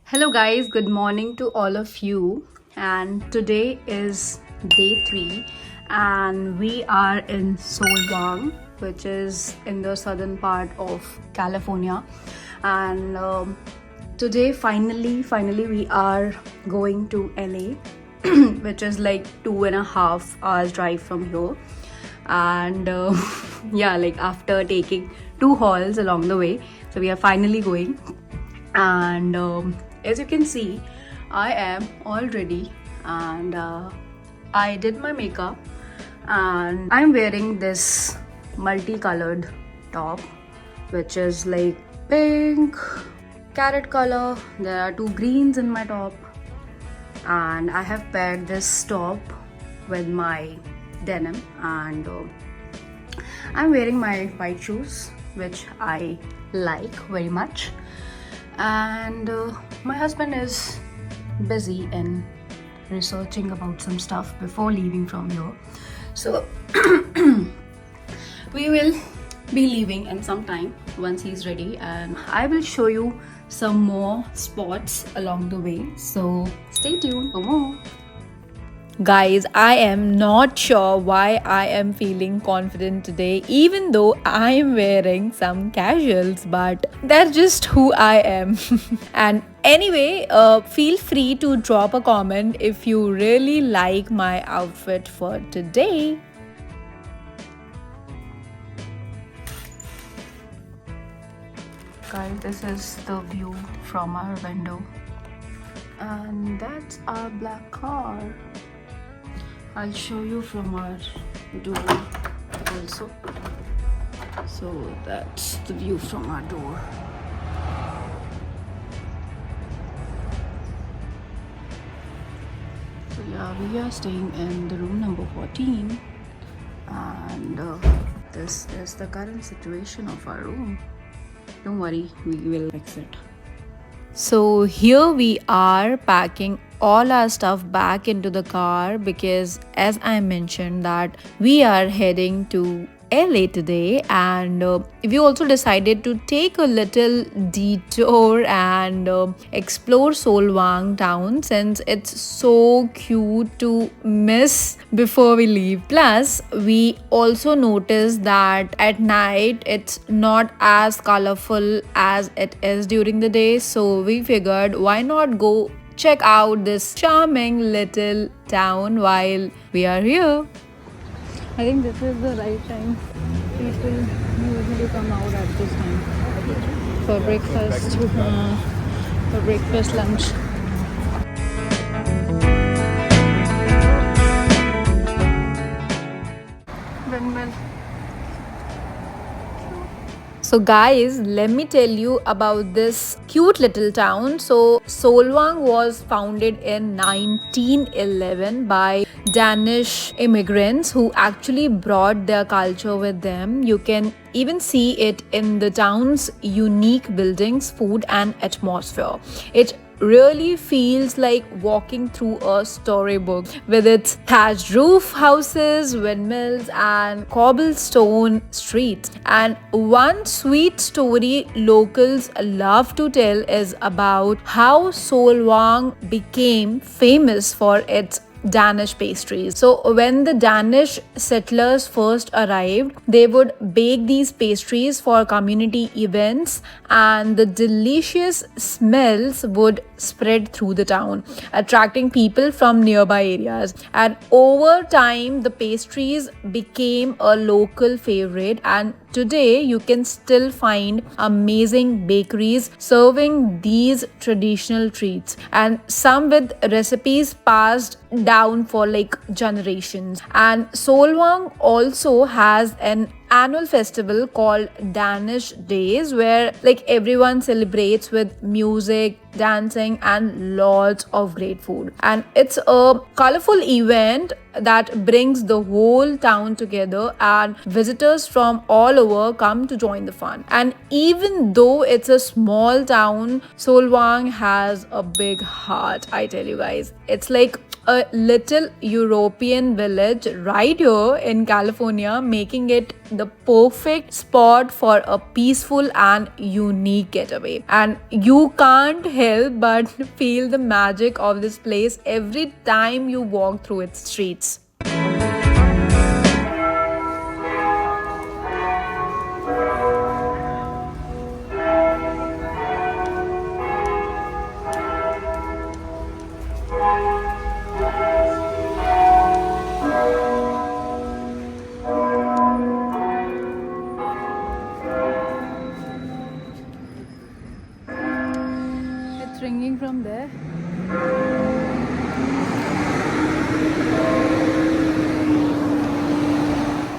Hello, guys, good morning to all of you. And today is day 3, and we are in Solvang, which is in the southern part of California. And today, finally, we are going to LA, which is like 2.5 hours drive from here. And yeah, like after taking two halls along the way, so we are finally going. And as you can see, I am all ready, and I did my makeup, and I'm wearing this multicolored top, which is like pink, carrot color. There are two greens in my top, and I have paired this top with my denim, and I'm wearing my white shoes, which I like very much. And my husband is busy in researching about some stuff before leaving from here, so we will be leaving in some time once he's ready, and I will show you some more spots along the way, so stay tuned for more. Guys, I am not sure why I am feeling confident today, even though I am wearing some casuals, but that's just who I am. And anyway, feel free to drop a comment if you really like my outfit for today. Guys, this is the view from our window, and that's our black car. I'll show you from our door also. So that's the view from our door. So yeah, we are staying in the room number 14, and this is the current situation of our room. Don't worry, we will fix it. So here we are packing all our stuff back into the car because as I mentioned that we are heading to LA today, and we also decided to take a little detour and explore Solvang town since it's so cute to miss before we leave. Plus, we also noticed that at night it's not as colorful as it is during the day, so we figured why not go check out this charming little town while we are here. I think this is the right time. People usually come out at this time for breakfast, lunch. Windmill. So guys, let me tell you about this cute little town. So Solvang was founded in 1911 by Danish immigrants who actually brought their culture with them. You can even see it in the town's unique buildings, food and atmosphere. It really feels like walking through a storybook with its thatched roof houses, windmills, and cobblestone streets. And one sweet story locals love to tell is about how Solvang became famous for its Danish pastries. So when the Danish settlers first arrived, they would bake these pastries for community events, and the delicious smells would spread through the town, attracting people from nearby areas. And over time, the pastries became a local favorite, and today you can still find amazing bakeries serving these traditional treats, and some with recipes passed down for like generations. And Solvang also has an annual festival called Danish Days where like everyone celebrates with music, dancing and lots of great food. And it's a colorful event that brings the whole town together, and visitors from all over come to join the fun. And even though it's a small town, Solvang has a big heart, I tell you guys. It's like a little European village right here in California, making it the perfect spot for a peaceful and unique getaway. And you can't help but feel the magic of this place every time you walk through its streets. It's ringing from there.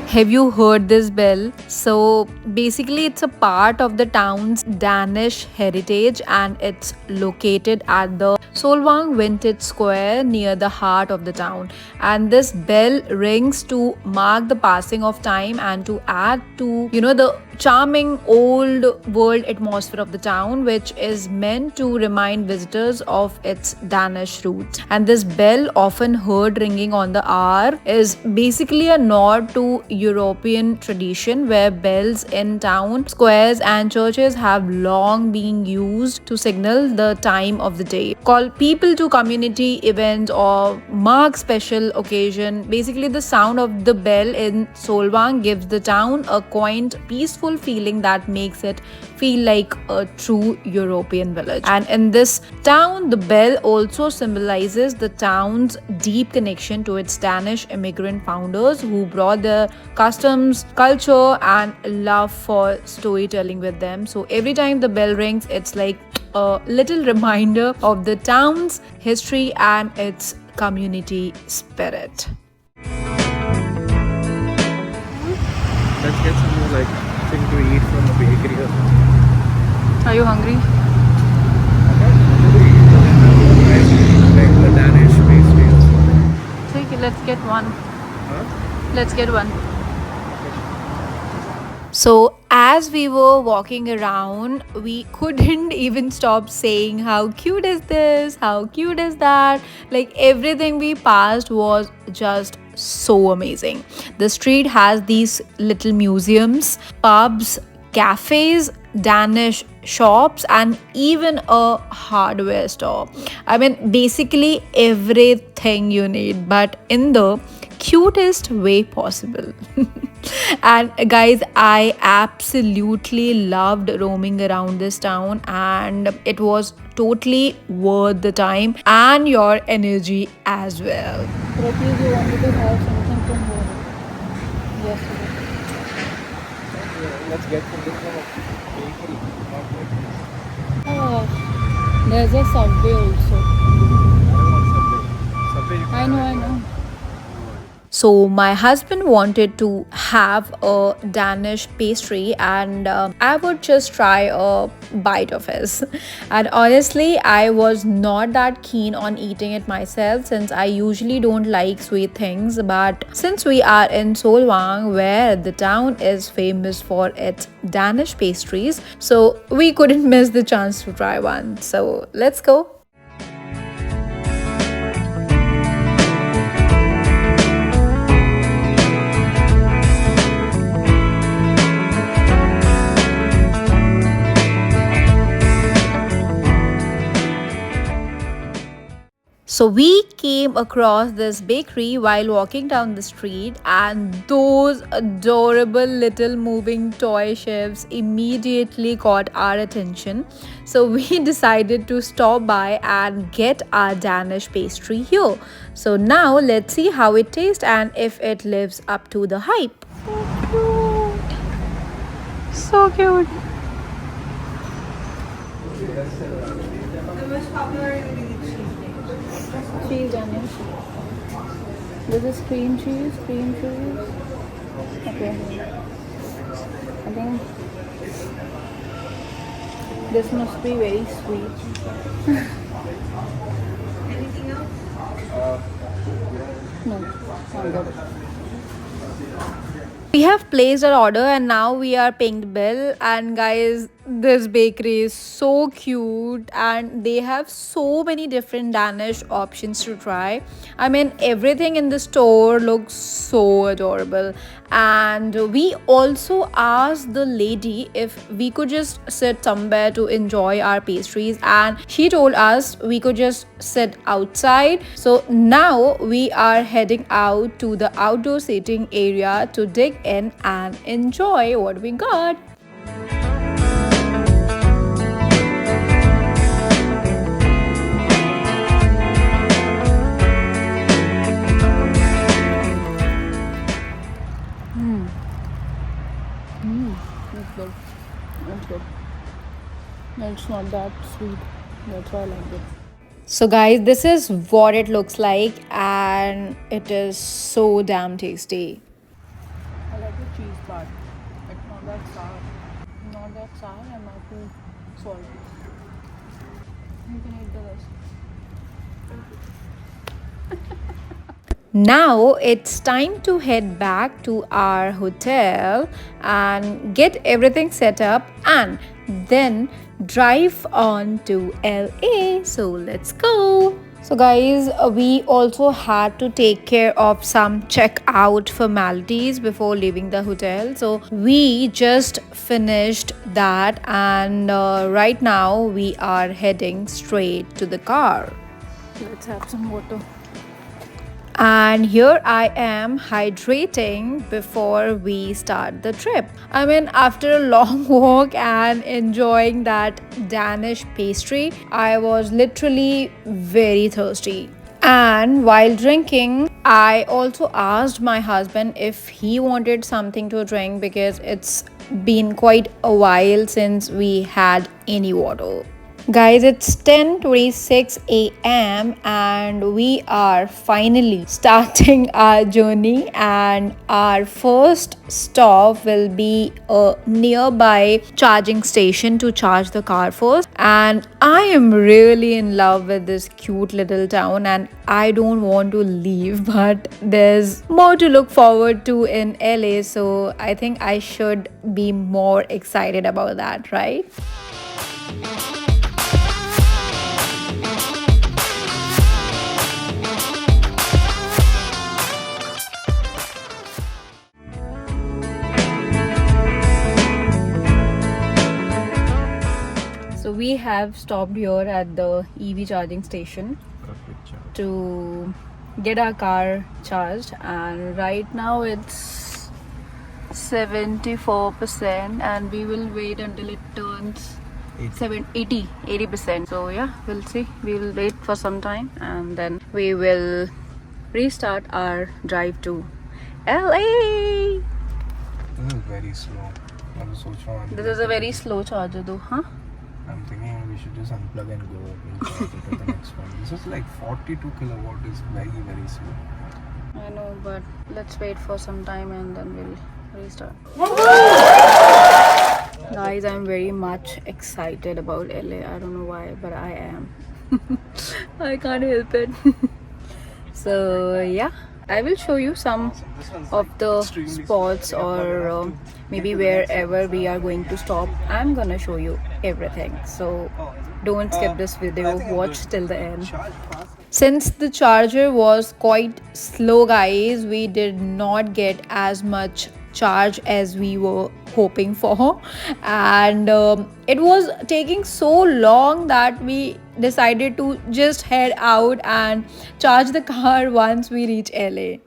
Have you heard this bell? So basically, it's a part of the town's Danish heritage and it's located at the Solvang Vintage Square near the heart of the town. And this bell rings to mark the passing of time and to add to, the charming old world atmosphere of the town, which is meant to remind visitors of its Danish roots. And this bell, often heard ringing on the hour, is basically a nod to European tradition where bells in town squares and churches have long been used to signal the time of the day, call people to community events or mark special occasion. Basically, the sound of the bell in Solvang gives the town a quaint, peaceful feeling that makes it feel like a true European village. And in this town, the bell also symbolizes the town's deep connection to its Danish immigrant founders who brought their customs, culture, and love for storytelling with them. So every time the bell rings, it's like a little reminder of the town's history and its community spirit. Let's get some more thing to eat from the bakery. Are you hungry? Like the Danish pastries. Okay, let's get one. Huh? Let's get one. So, as we were walking around, we couldn't even stop saying, how cute is this? How cute is that? Like, everything we passed was just so amazing. The street has these little museums, pubs, cafes, Danish shops, and even a hardware store. I mean, basically everything you need, but in the cutest way possible. And guys, I absolutely loved roaming around this town, and it was totally worth the time and your energy as well. Pratik, you wanted to have something from here. Yes. Let's get something from a bakery. Oh, there's a Subway also. I don't want Subway. Subway you I can know, have I it. know. So my husband wanted to have a Danish pastry, and I would just try a bite of his. And honestly, I was not that keen on eating it myself since I usually don't like sweet things. But since we are in Solvang, where the town is famous for its Danish pastries, so we couldn't miss the chance to try one. So let's go. So we came across this bakery while walking down the street, and those adorable little moving toy chefs immediately caught our attention. So we decided to stop by and get our Danish pastry here. So now let's see how it tastes and if it lives up to the hype. So cute. Cheese Danish. This is cream cheese. Okay. I think this must be very sweet. Anything else? No, I'm good. We have placed our order and now we are paying the bill, and guys, this bakery is so cute and they have so many different Danish options to try. I mean, everything in the store looks so adorable. And we also asked the lady if we could just sit somewhere to enjoy our pastries, and she told us we could just sit outside. So now we are heading out to the outdoor seating area to dig in and enjoy what we got. It's good. It's good. It's not that sweet. That's why I like it. So, guys, this is what it looks like, and it is so damn tasty. I like the cheese part. It's not that sour. Not that sour and not too salty. You can eat the rest. Now it's time to head back to our hotel and get everything set up and then drive on to LA. So let's go. So guys, we also had to take care of some checkout formalities before leaving the hotel. So we just finished that, and right now we are heading straight to the car. Let's have some water. And here I am hydrating before we start the trip. I mean, after a long walk and enjoying that Danish pastry, I was literally very thirsty. And while drinking, I also asked my husband if he wanted something to drink because it's been quite a while since we had any water. Guys, it's 10:26 a.m. and we are finally starting our journey, and our first stop will be a nearby charging station to charge the car first. And I am really in love with this cute little town and I don't want to leave, but there's more to look forward to in LA, so I think I should be more excited about that, right? So we have stopped here at the EV charging station to get our car charged, and right now it's 74% and we will wait until it turns 80%. So yeah, we'll see. We will wait for some time and then we will restart our drive to LA. This is very slow. This is a very slow charger though, huh? I'm thinking we should just unplug and go. We'll charge it at the next one. This is like 42 kilowatt. Is very slow. I know, but let's wait for some time and then we'll restart. Guys, I'm very much excited about LA. I don't know why, but I am. I can't help it. So yeah, I will show you some of the spots or maybe wherever we are going to stop. I'm gonna show you everything, so don't skip this video, watch till the end. Since the charger was quite slow, guys, we did not get as much charge as we were hoping for, and it was taking so long that we decided to just head out and charge the car once we reach LA.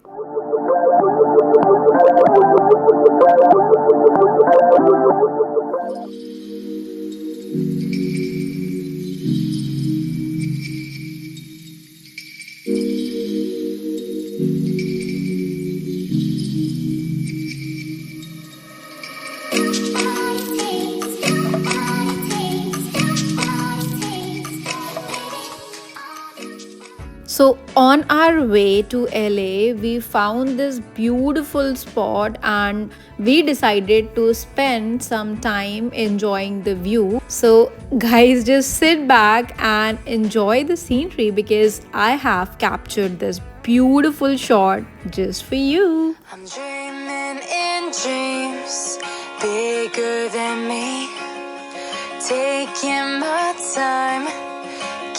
So on our way to LA, we found this beautiful spot and we decided to spend some time enjoying the view. So guys, just sit back and enjoy the scenery because I have captured this beautiful shot just for you. I'm dreaming in dreams bigger than me. Taking my time,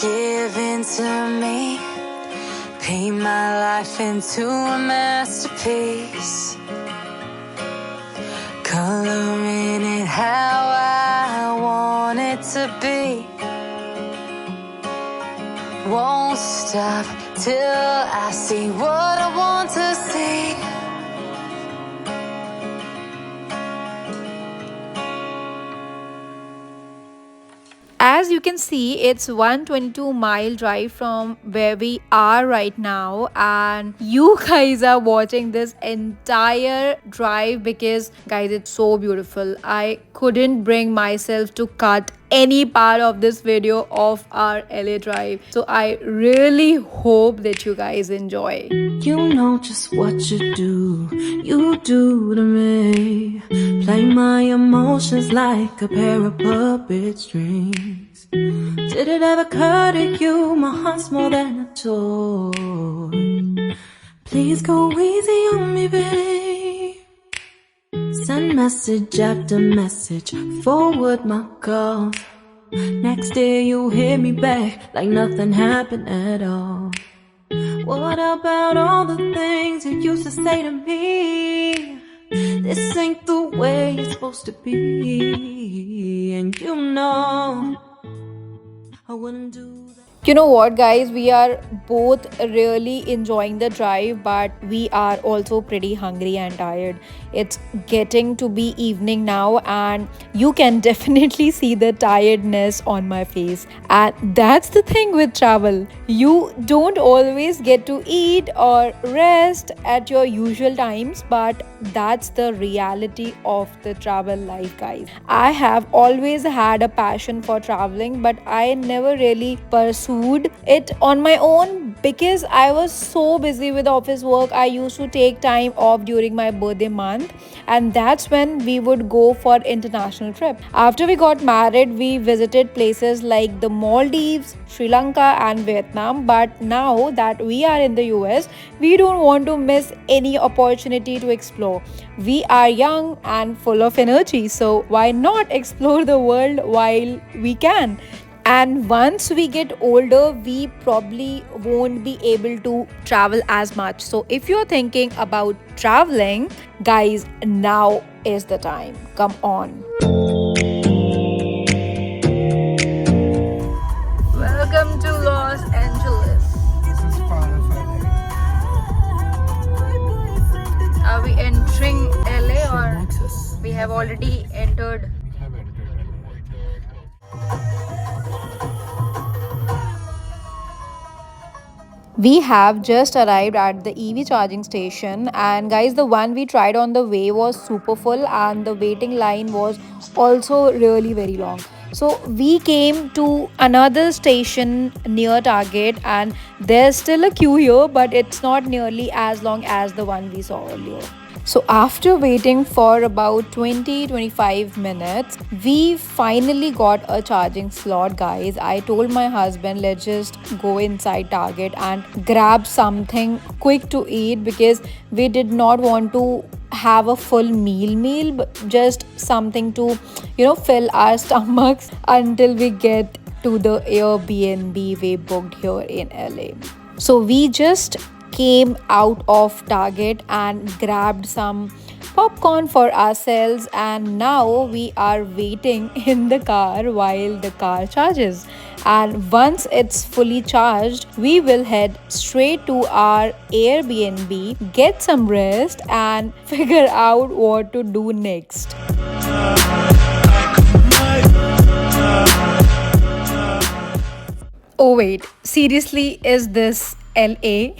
giving to me. Paint my life into a masterpiece. Coloring it how I want it to be. Won't stop till I see what I want to see. As you can see, it's 122-mile drive from where we are right now, and you guys are watching this entire drive because guys, it's so beautiful. I couldn't bring myself to cut any part of this video of our LA drive, so I really hope that you guys enjoy. You know just what you do to me. Play my emotions like a pair of puppet strings. Did it ever occur to you my heart's more than a toy? Please go easy on me, babe. Send message after message, forward my calls. Next day you hit me back like nothing happened at all. What about all the things you used to say to me? This ain't the way it's supposed to be. And you know I wouldn't do that. You know what, guys, we are both really enjoying the drive, but we are also pretty hungry and tired. It's getting to be evening now, and you can definitely see the tiredness on my face. And that's the thing with travel. You don't always get to eat or rest at your usual times, but that's the reality of the travel life, guys. I have always had a passion for traveling, but I never really pursued it on my own because I was so busy with office work. I used to take time off during my birthday month, and that's when we would go for international trip. After we got married, we visited places like the Maldives, Sri Lanka and Vietnam, but now that we are in the US, we don't want to miss any opportunity to explore. We are young and full of energy, so why not explore the world while we can? And once we get older, we probably won't be able to travel as much. So if you're thinking about traveling, guys, now is the time. Come on. Welcome to Los Angeles. This is part of LA. Are we entering LA or Access. we have already entered? We have entered LA. We have just arrived at the EV charging station, and guys, the one we tried on the way was super full and the waiting line was also really very long. So we came to another station near Target, and there's still a queue here, but it's not nearly as long as the one we saw earlier. So after waiting for about 20-25 minutes, we finally got a charging slot, guys. I told my husband, let's just go inside Target and grab something quick to eat because we did not want to have a full meal, but just something to, fill our stomachs until we get to the Airbnb we booked here in LA. So we just came out of Target and grabbed some popcorn for ourselves, and now we are waiting in the car while the car charges. And once it's fully charged, we will head straight to our Airbnb, get some rest and figure out what to do next. Oh wait, seriously, is this LA?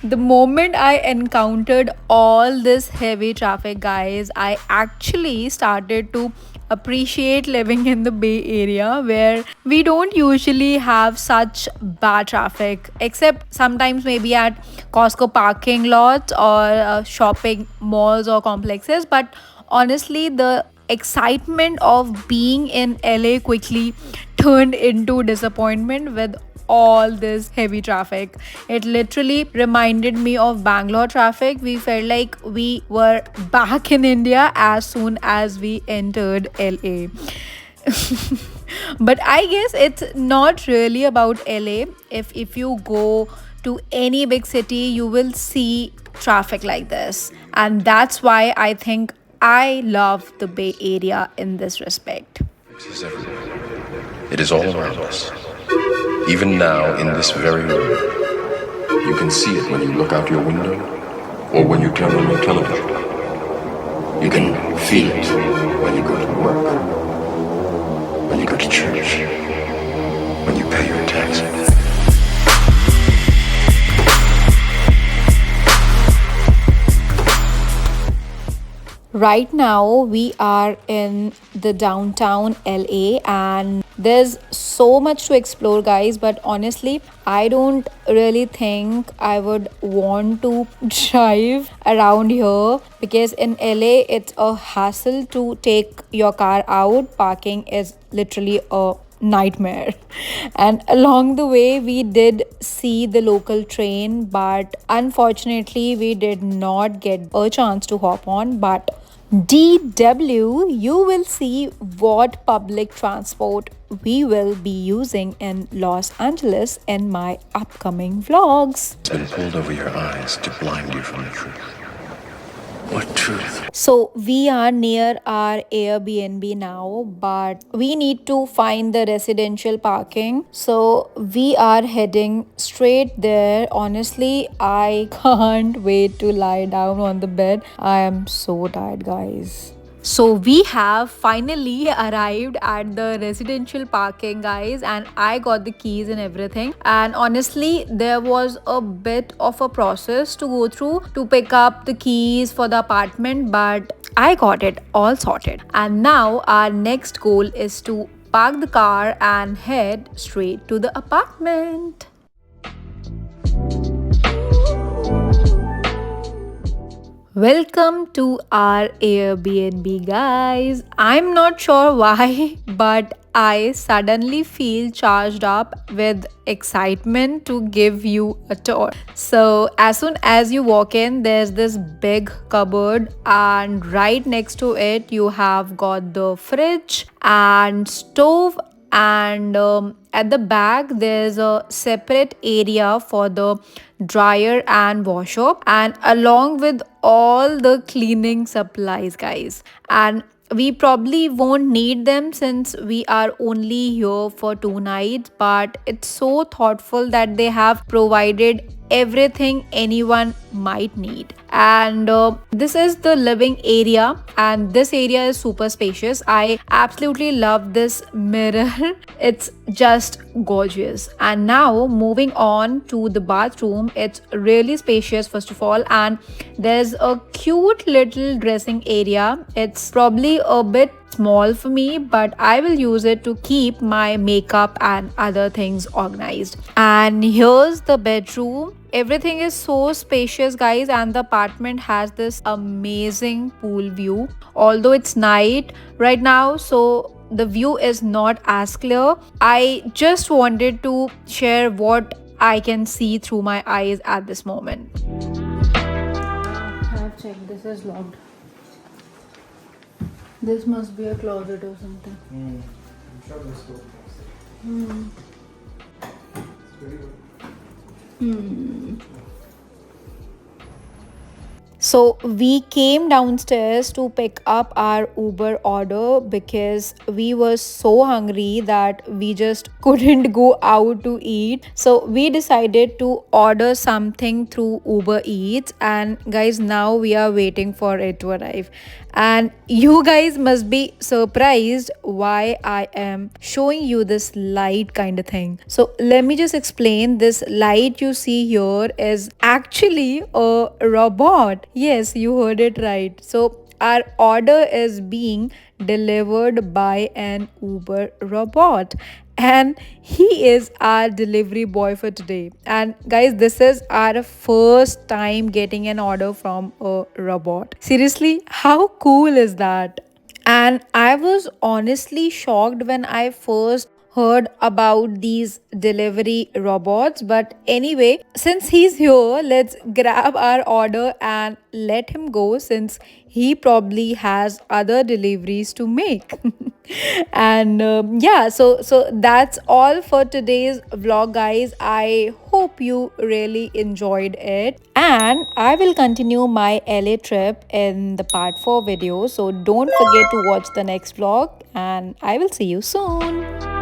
The moment I encountered all this heavy traffic, guys, I actually started to appreciate living in the Bay Area, where we don't usually have such bad traffic, except sometimes maybe at Costco parking lots or shopping malls or complexes. But honestly, the excitement of being in LA quickly turned into disappointment with all this heavy traffic. It literally reminded me of Bangalore traffic. We felt like we were back in India as soon as we entered LA. But I guess it's not really about LA. If you go to any big city, you will see traffic like this. And that's why I think I love the Bay Area in this respect. It is everywhere. It is all around us. Even now, in this very room, you can see it when you look out your window or when you turn on your television. You can feel it when you go to work, when you go to church, when you pay your taxes. Right now, we are in the downtown LA, and there's so much to explore, guys. But honestly, I don't really think I would want to drive around here because in LA, it's a hassle to take your car out. Parking is literally a nightmare. And along the way we did see the local train, but unfortunately we did not get a chance to hop on. But DW, you will see what public transport we will be using in Los Angeles in my upcoming vlogs. It's been pulled over your eyes to blind you from the truth. What truth? So we are near our Airbnb now, but we need to find the residential parking. So we are heading straight there. Honestly, I can't wait to lie down on the bed. I am so tired, guys. So we have finally arrived at the residential parking, guys, and I got the keys and everything. And honestly, there was a bit of a process to go through to pick up the keys for the apartment, but I got it all sorted. And now our next goal is to park the car and head straight to the apartment. Welcome to our Airbnb, guys. I'm not sure why, but I suddenly feel charged up with excitement to give you a tour. So, as soon as you walk in, there's this big cupboard, and right next to it, you have got the fridge and stove, and at the back there's a separate area for the dryer and washer, and along with all the cleaning supplies, guys. And we probably won't need them since we are only here for 2 nights, but it's so thoughtful that they have provided everything anyone might need. And this is the living area, and this area is super spacious. I absolutely love this mirror. It's just gorgeous. And now moving on to the bathroom, it's really spacious first of all, and there's a cute little dressing area. It's probably a bit small for me, but I will use it to keep my makeup and other things organized. And here's the bedroom. Everything is so spacious, guys, and the apartment has this amazing pool view. Although it's night right now, so the view is not as clear. I just wanted to share what I can see through my eyes at this moment. I have checked. This is locked. This must be a closet or something. I'm sure this will It's very good. So we came downstairs to pick up our Uber order because we were so hungry that we just couldn't go out to eat. So we decided to order something through Uber Eats, and guys, now we are waiting for it to arrive. And you guys must be surprised why I am showing you this light kind of thing. So let me just explain. This light you see here is actually a robot. Yes, you heard it right. So our order is being delivered by an Uber robot, and he is our delivery boy for today. And guys, this is our first time getting an order from a robot. Seriously, how cool is that? And I was honestly shocked when I first heard about these delivery robots. But anyway, since he's here, let's grab our order and let him go, since he probably has other deliveries to make. And yeah, so that's all for today's vlog, guys. I hope you really enjoyed it, and I will continue my LA trip in the part 4 video. So don't forget to watch the next vlog, and I will see you soon.